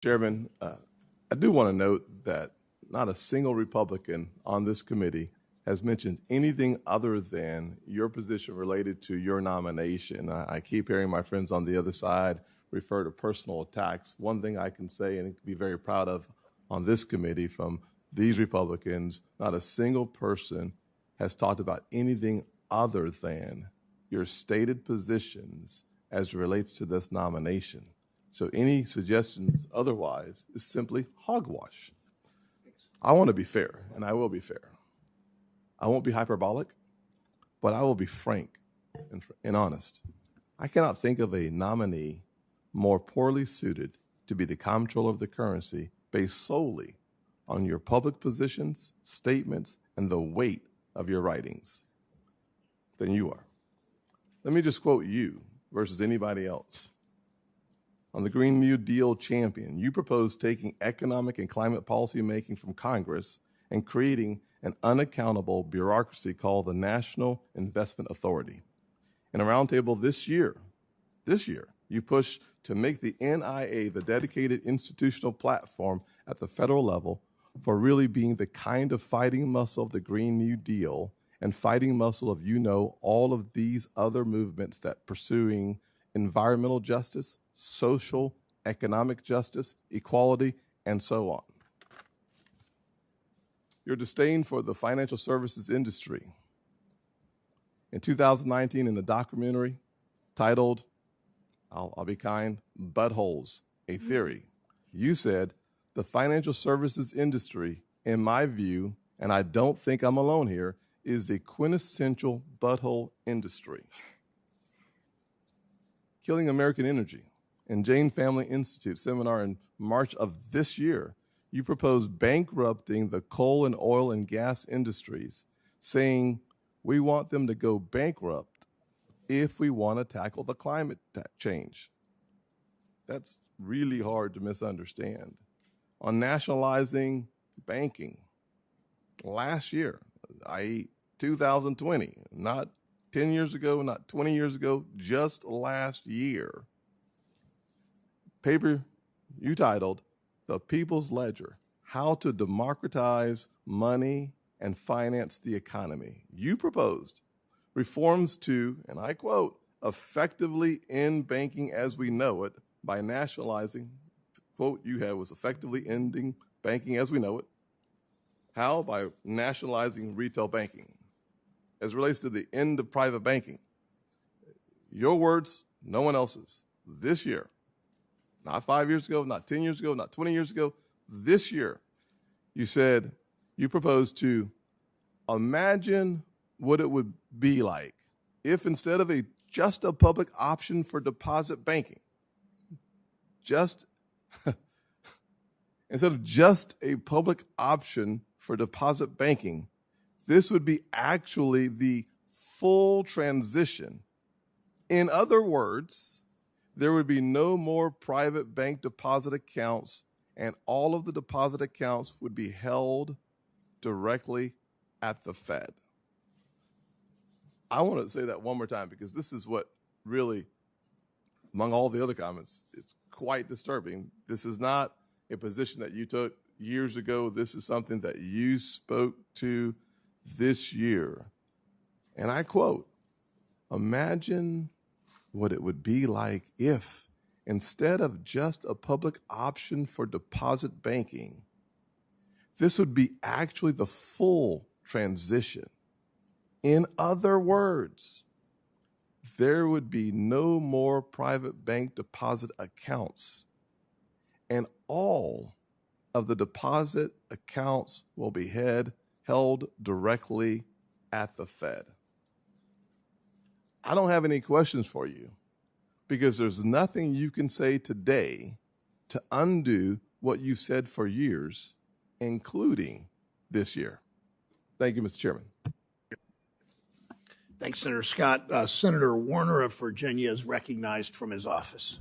Chairman, I do want to note that not a single Republican on this committee has mentioned anything other than your position related to your nomination. I keep hearing my friends on the other side refer to personal attacks. One thing I can say and be very proud of on this committee from these Republicans, not a single person has talked about anything other than your stated positions as it relates to this nomination. So any suggestions otherwise is simply hogwash. I want to be fair, and I will be fair. I won't be hyperbolic, but I will be frank and honest. I cannot think of a nominee more poorly suited to be the comptroller of the currency based solely on your public positions, statements, and the weight of your writings than you are. Let me just quote you versus anybody else. On the Green New Deal champion, you proposed taking economic and climate policy making from Congress and creating an unaccountable bureaucracy called the National Investment Authority. In a roundtable this year, you pushed to make the NIA the dedicated institutional platform at the federal level for really being the kind of fighting muscle of the Green New Deal and fighting muscle of, all of these other movements that pursuing environmental justice, social, economic justice, equality, and so on. Your disdain for the financial services industry. In 2019, in a documentary titled, I'll be kind, Buttholes, a Theory, you said, the financial services industry, in my view, and I don't think I'm alone here, is the quintessential butthole industry. Killing American Energy and Jane Family Institute seminar in March of this year, you proposed bankrupting the coal and oil and gas industries, saying we want them to go bankrupt if we want to tackle the climate change. That's really hard to misunderstand. On nationalizing banking, last year, i.e. 2020, not 10 years ago, not 20 years ago, just last year. Paper you titled, The People's Ledger, How to Democratize Money and Finance the Economy. You proposed reforms to, and I quote, effectively end banking as we know it by nationalizing, the quote you had was effectively ending banking as we know it. How? By nationalizing retail banking. As it relates to the end of private banking, your words, no one else's. This year, not 5 years ago, not 10 years ago, not 20 years ago, this year, you said you proposed to imagine what it would be like if instead of just a public option for deposit banking, instead of just a public option for deposit banking, this would be actually the full transition. In other words, there would be no more private bank deposit accounts, and all of the deposit accounts would be held directly at the Fed. I want to say that one more time because this is what really, among all the other comments, it's quite disturbing. This is not a position that you took years ago. This is something that you spoke to this year. And I quote, imagine what it would be like if, instead of just a public option for deposit banking, this would be actually the full transition. In other words, there would be no more private bank deposit accounts, and all of the deposit accounts will be held directly at the Fed. I don't have any questions for you because there's nothing you can say today to undo what you've said for years, including this year. Thank you, Mr. Chairman. Thanks, Senator Scott. Senator Warner of Virginia is recognized from his office.